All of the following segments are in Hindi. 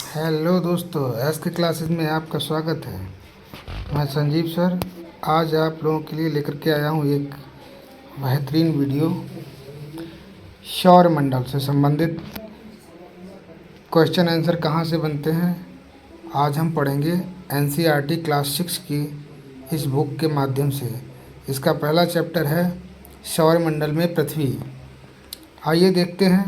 हेलो दोस्तों, एस के क्लासेस में आपका स्वागत है। मैं संजीव सर आज आप लोगों के लिए लेकर के आया हूँ एक बेहतरीन वीडियो। सौरमंडल से संबंधित क्वेश्चन आंसर कहाँ से बनते हैं आज हम पढ़ेंगे एनसीईआरटी क्लास 6 की इस बुक के माध्यम से। इसका पहला चैप्टर है सौरमंडल में पृथ्वी। आइए देखते हैं,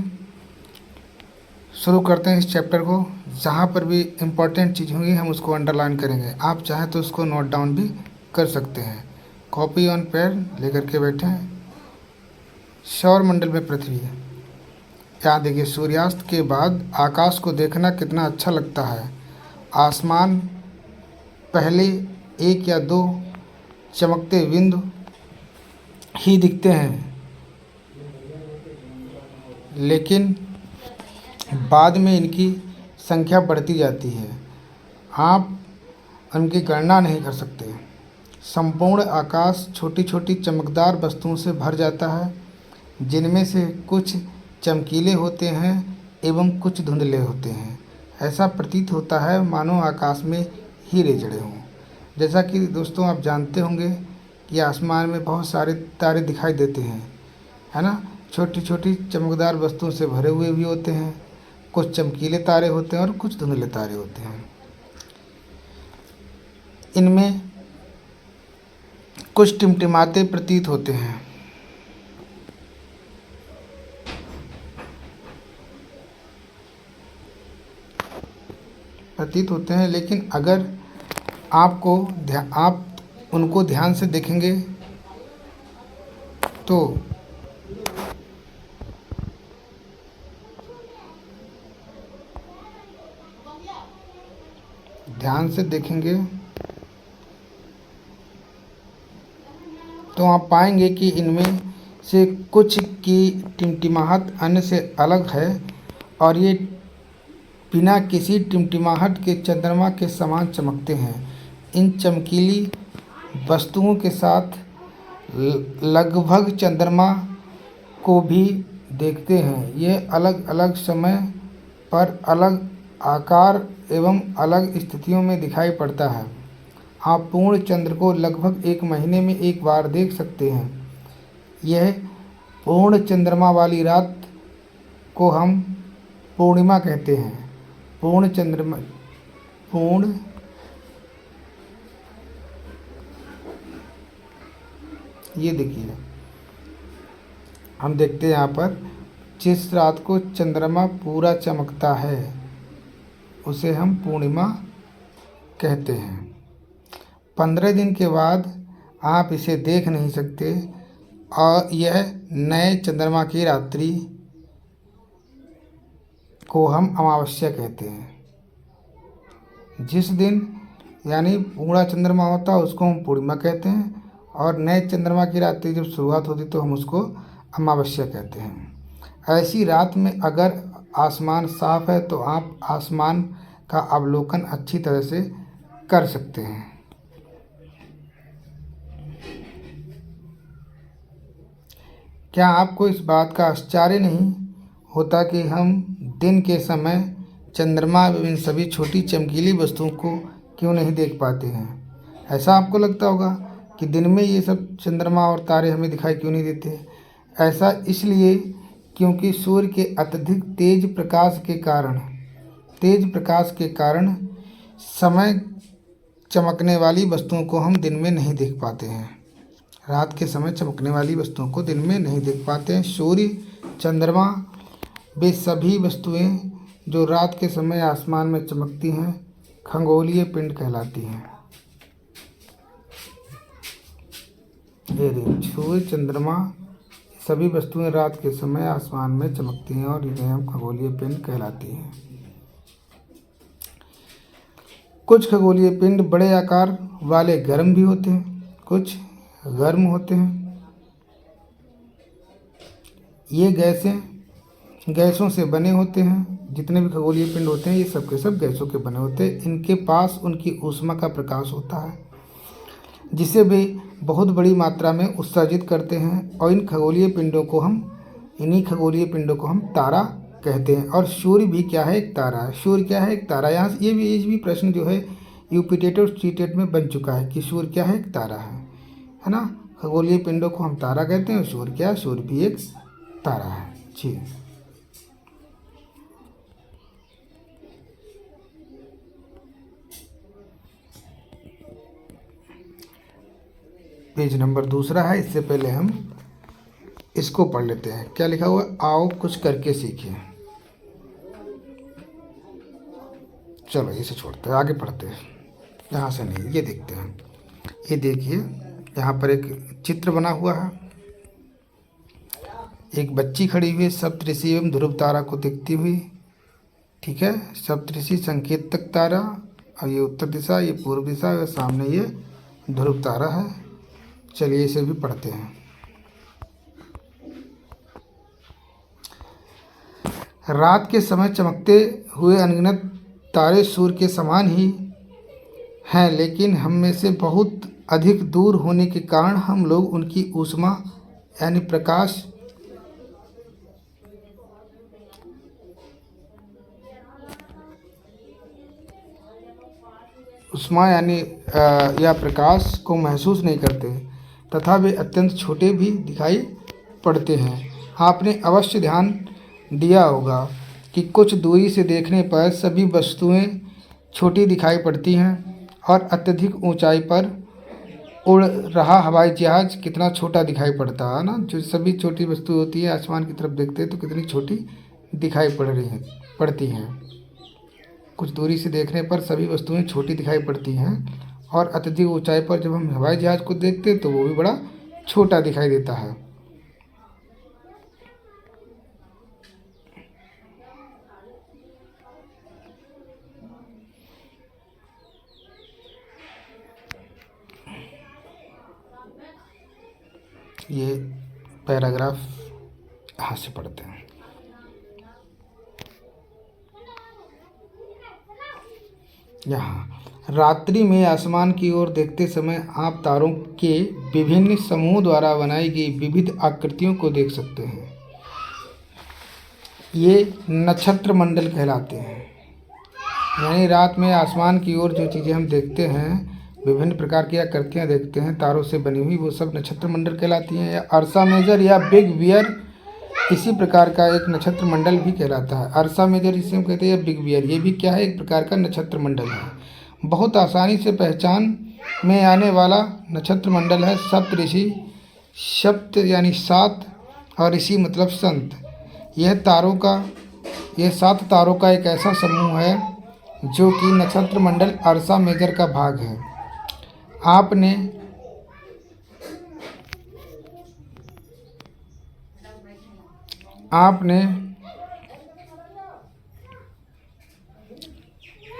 शुरू करते हैं इस चैप्टर को। जहाँ पर भी इम्पोर्टेंट चीज़ होंगी हम उसको अंडरलाइन करेंगे। आप चाहें तो उसको नोट डाउन भी कर सकते हैं। कॉपी ऑन पेन लेकर के बैठें। सौरमंडल में पृथ्वी। यहाँ देखिए, सूर्यास्त के बाद आकाश को देखना कितना अच्छा लगता है। आसमान पहले एक या दो चमकते बिंदु ही दिखते हैं, लेकिन बाद में इनकी संख्या बढ़ती जाती है। आप उनकी गणना नहीं कर सकते। संपूर्ण आकाश छोटी छोटी चमकदार वस्तुओं से भर जाता है, जिनमें से कुछ चमकीले होते हैं एवं कुछ धुंधले होते हैं। ऐसा प्रतीत होता है मानो आकाश में हीरे जड़े हों। जैसा कि दोस्तों आप जानते होंगे कि आसमान में बहुत सारे तारे दिखाई देते हैं, है ना। छोटी छोटी चमकदार वस्तुओं से भरे हुए भी होते हैं। कुछ चमकीले तारे होते हैं और कुछ धुंधले तारे होते हैं। इनमें कुछ टिमटिमाते प्रतीत होते हैं। लेकिन अगर आप उनको ध्यान से देखेंगे तो आप पाएंगे कि इनमें से कुछ की टिमटिमाहट अन्य से अलग है और ये बिना किसी टिमटिमाहट के चंद्रमा के समान चमकते हैं। इन चमकीली वस्तुओं के साथ लगभग चंद्रमा को भी देखते हैं। ये अलग अलग समय पर अलग आकार एवं अलग स्थितियों में दिखाई पड़ता है। आप पूर्ण चंद्र को लगभग एक महीने में एक बार देख सकते हैं। यह पूर्ण चंद्रमा वाली रात को हम पूर्णिमा कहते हैं। ये देखिए, हम देखते हैं यहाँ पर जिस रात को चंद्रमा पूरा चमकता है उसे हम पूर्णिमा कहते हैं। 15 दिन के बाद आप इसे देख नहीं सकते और यह नए चंद्रमा की रात्रि को हम अमावस्या कहते हैं। जिस दिन यानी पूरा चंद्रमा होता है उसको हम पूर्णिमा कहते हैं और नए चंद्रमा की रात्रि जब शुरुआत होती तो हम उसको अमावस्या कहते हैं। ऐसी रात में अगर आसमान साफ है तो आप आसमान का अवलोकन अच्छी तरह से कर सकते हैं। क्या आपको इस बात का आश्चर्य नहीं होता कि हम दिन के समय चंद्रमा एवं इन सभी छोटी चमकीली वस्तुओं को क्यों नहीं देख पाते हैं? ऐसा आपको लगता होगा कि दिन में ये सब चंद्रमा और तारे हमें दिखाई क्यों नहीं देते? ऐसा इसलिए क्योंकि सूर्य के अत्यधिक तेज प्रकाश के कारण समय चमकने वाली वस्तुओं को हम दिन में नहीं देख पाते हैं। रात के समय चमकने वाली वस्तुओं को दिन में नहीं देख पाते हैं। सूर्य, चंद्रमा, वे सभी वस्तुएं जो रात के समय आसमान में चमकती हैं खगोलीय पिंड कहलाती हैं। सूर्य, चंद्रमा, सभी वस्तुएं रात के समय आसमान में चमकती हैं और इन्हें हम खगोलीय पिंड कहलाती हैं। कुछ खगोलीय पिंड बड़े आकार वाले गर्म भी होते हैं, कुछ गर्म होते हैं। ये गैसों से बने होते हैं। जितने भी खगोलीय पिंड होते हैं ये सब के सब गैसों के बने होते हैं। इनके पास उनकी ऊष्मा का प्रकाश होता है जिसे वे बहुत बड़ी मात्रा में उत्सर्जित करते हैं और इन्हीं खगोलीय पिंडों को हम तारा कहते हैं। और सूर्य भी क्या है? एक तारा है। सूर्य क्या है? एक तारा। यहाँ से ये भी प्रश्न जो है यूपीटेट और सीटेट में बन चुका है कि सूर्य क्या है? एक तारा है ना। खगोलीय पिंडों को हम तारा कहते हैं और सूर्य क्या है? सूर्य भी एक तारा है। जी, पेज नंबर दूसरा है। इससे पहले हम इसको पढ़ लेते हैं। क्या लिखा हुआ है? आओ कुछ करके सीखें। चलो इसे छोड़ते हैं, आगे पढ़ते हैं। यहाँ से नहीं, ये देखते हैं। ये देखिए, यहाँ पर एक चित्र बना हुआ है। एक बच्ची खड़ी हुई है सप्तऋषि एवं ध्रुव तारा को देखती हुई। ठीक है, सप्तऋषि संकेतक तारा, और ये उत्तर दिशा, ये पूर्व दिशा, और सामने ये ध्रुव तारा है। चलिए इसे भी पढ़ते हैं। रात के समय चमकते हुए अनगिनत तारे सूर्य के समान ही हैं, लेकिन हम में से बहुत अधिक दूर होने के कारण हम लोग उनकी ऊष्मा यानी प्रकाश या प्रकाश को महसूस नहीं करते तथा वे अत्यंत छोटे भी दिखाई पड़ते हैं। आपने अवश्य ध्यान दिया होगा कि कुछ दूरी से देखने पर सभी वस्तुएं छोटी दिखाई पड़ती हैं और अत्यधिक ऊंचाई पर उड़ रहा हवाई जहाज कितना छोटा दिखाई पड़ता है ना। जो सभी छोटी वस्तु होती है, आसमान की तरफ देखते हैं तो कितनी छोटी दिखाई पड़ती हैं। कुछ दूरी से देखने पर सभी वस्तुएं छोटी दिखाई पड़ती हैं और अत्यधिक ऊंचाई पर जब हम हवाई जहाज को देखते हैं तो वो भी बड़ा छोटा दिखाई देता है। ये पैराग्राफ यहाँ से पढ़ते हैं। यहाँ रात्रि में आसमान की ओर देखते समय आप तारों के विभिन्न समूह द्वारा बनाई गई विविध आकृतियों को देख सकते हैं। ये नक्षत्र मंडल कहलाते हैं। यानी रात में आसमान की ओर जो चीज़ें हम देखते हैं, विभिन्न प्रकार की आकृतियाँ देखते हैं तारों से बनी हुई, वो सब नक्षत्र मंडल कहलाती हैं। या अर्सा मेजर या बिग बियर इसी प्रकार का एक नक्षत्र मंडल भी कहलाता है। अर्सा मेजर जिसे हम कहते हैं, बिग बियर, ये भी क्या है? एक प्रकार का नक्षत्र मंडल है। बहुत आसानी से पहचान में आने वाला नक्षत्र मंडल है सप्तऋषि। सप्त यानी सात और ऋषि मतलब संत। यह 7 तारों का एक ऐसा समूह है जो कि नक्षत्र मंडल अर्सा मेजर का भाग है। आपने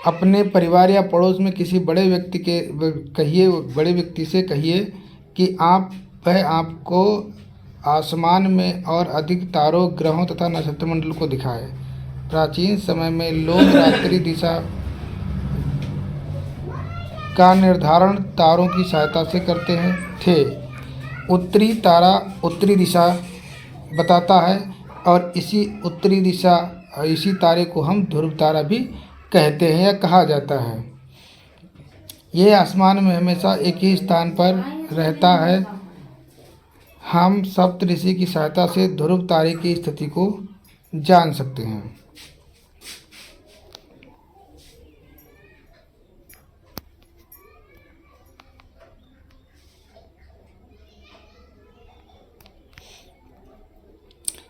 अपने परिवार या पड़ोस में किसी बड़े व्यक्ति से कहिए कि वह आपको आसमान में और अधिक तारों, ग्रहों तथा नक्षत्र मंडल को दिखाए। प्राचीन समय में लोग रात्रि दिशा का निर्धारण तारों की सहायता से करते थे। उत्तरी तारा उत्तरी दिशा बताता है और इसी तारे को हम ध्रुव तारा भी कहते हैं या कहा जाता है। ये आसमान में हमेशा एक ही स्थान पर रहता है। हम सप्तऋषि की सहायता से ध्रुव तारे की स्थिति को जान सकते हैं।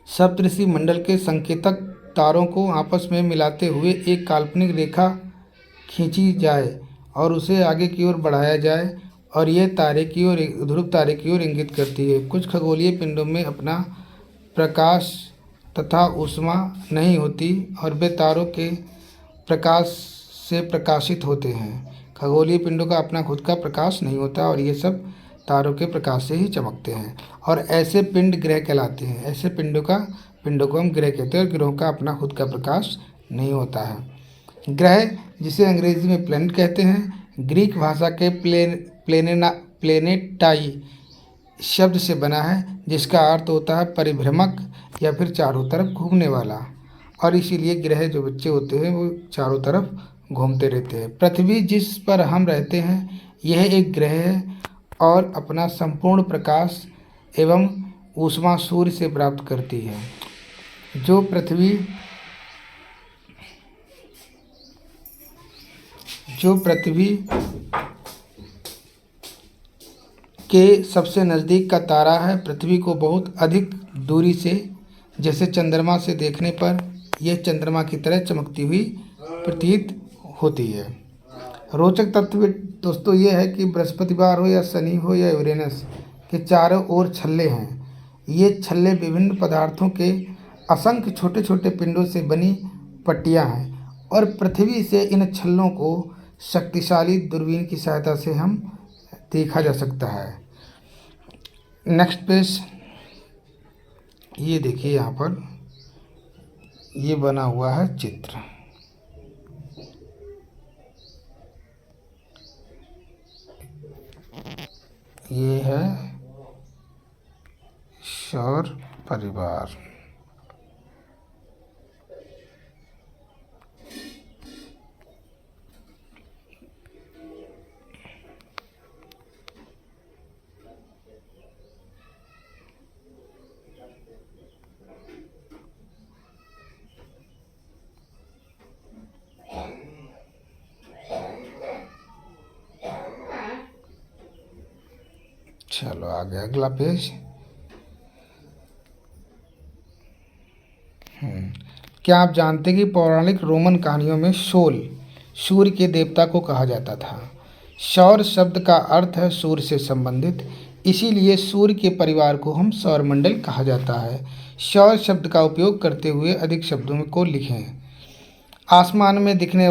सप्तऋषि मंडल के संकेतक तारों को आपस में मिलाते हुए एक काल्पनिक रेखा खींची जाए और उसे आगे की ओर बढ़ाया जाए और यह ध्रुव तारे की ओर इंगित करती है। कुछ खगोलीय पिंडों में अपना प्रकाश तथा ऊष्मा नहीं होती और वे तारों के प्रकाश से प्रकाशित होते हैं। खगोलीय पिंडों का अपना खुद का प्रकाश नहीं होता और ये सब तारों के प्रकाश से ही चमकते हैं और ऐसे पिंड ग्रह कहलाते हैं। ऐसे पिंडों को हम ग्रह कहते हैं और ग्रहों का अपना खुद का प्रकाश नहीं होता है। ग्रह जिसे अंग्रेजी में प्लैनेट कहते हैं, ग्रीक भाषा के प्लेनेटाई शब्द से बना है जिसका अर्थ होता है परिभ्रमक या फिर चारों तरफ घूमने वाला। और इसीलिए ग्रह जो बच्चे होते हैं वो चारों तरफ घूमते रहते हैं। पृथ्वी जिस पर हम रहते हैं यह एक ग्रह है और अपना संपूर्ण प्रकाश एवं ऊष्मा सूर्य से प्राप्त करती है। जो पृथ्वी के सबसे नज़दीक का तारा है। पृथ्वी को बहुत अधिक दूरी से जैसे चंद्रमा से देखने पर यह चंद्रमा की तरह चमकती हुई प्रतीत होती है। रोचक तथ्य दोस्तों ये है कि बृहस्पतिवार हो या शनि हो या यूरेनस के चारों ओर छल्ले हैं। ये छल्ले विभिन्न पदार्थों के असंख्य छोटे छोटे पिंडों से बनी पट्टियाँ हैं और पृथ्वी से इन छल्लों को शक्तिशाली दूरबीन की सहायता से हम देखा जा सकता है। नेक्स्ट पेज, ये देखिए यहाँ पर ये बना हुआ है चित्र। ये है सौर परिवार। चलो आगे अगला पेज। क्या आप जानते हैं कि पौराणिक रोमन कहानियों में सोल सूर्य के देवता को कहा जाता था। सौर शब्द का अर्थ है सूर्य से संबंधित, इसीलिए सूर्य के परिवार को हम सौरमंडल कहा जाता है। सौर शब्द का उपयोग करते हुए अधिक शब्दों को लिखें। आसमान में दिखने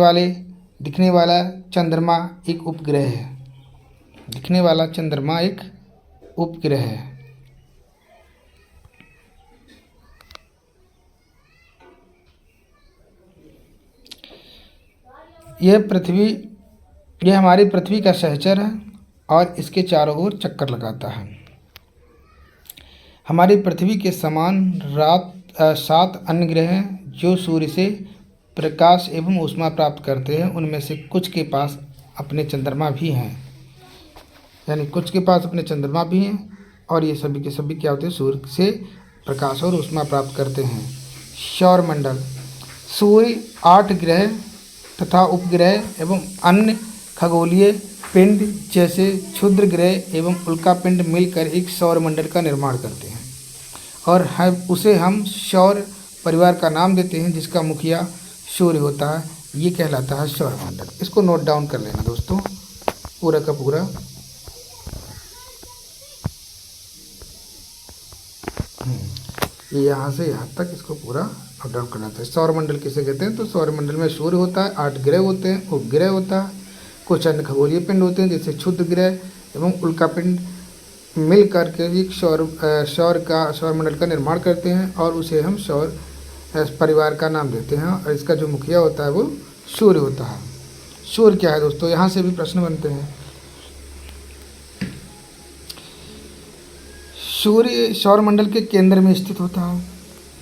वाला चंद्रमा एक उपग्रह है। दिखने वाला चंद्रमा एक उपग्रह है। यह हमारी पृथ्वी का सहचर है और इसके चारों ओर चक्कर लगाता है। हमारी पृथ्वी के समान 7 अन्य ग्रह हैं जो सूर्य से प्रकाश एवं ऊष्मा प्राप्त करते हैं। उनमें से कुछ के पास अपने चंद्रमा भी हैं, यानी कुछ के पास अपने चंद्रमा भी हैं और ये सभी के सभी क्या होते हैं, सूर्य से प्रकाश और ऊष्मा प्राप्त करते हैं। सौरमंडल सूर्य 8 ग्रह तथा उपग्रह एवं अन्य खगोलीय पिंड जैसे क्षुद्र ग्रह एवं उल्कापिंड मिलकर एक सौरमंडल का निर्माण करते हैं और उसे हम सौर परिवार का नाम देते हैं, जिसका मुखिया सूर्य होता है। ये कहलाता है सौरमंडल। इसको नोट डाउन कर लेना दोस्तों, पूरा का पूरा। ये यहाँ से यहाँ तक इसको पूरा नोट डाउन करना था। सौरमंडल किसे कहते हैं, तो सौरमंडल में सूर्य होता है, 8 ग्रह होते हैं, उपग्रह होता है, कुछ अन्य खगोलीय पिंड होते हैं जैसे क्षुद्र ग्रह एवं उल्कापिंड मिल करके एक सौरमंडल का निर्माण करते हैं और उसे हम सौर परिवार का नाम देते हैं और इसका जो मुखिया होता है वो सूर्य होता है। सूर्य क्या है दोस्तों, यहाँ से भी प्रश्न बनते हैं। सूर्य सौरमंडल के केंद्र में स्थित होता है।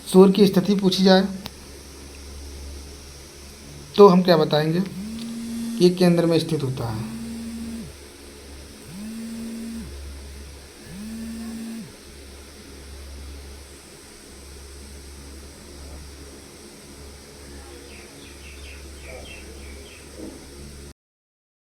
सूर्य की स्थिति पूछी जाए तो हम क्या बताएंगे कि केंद्र में स्थित होता है।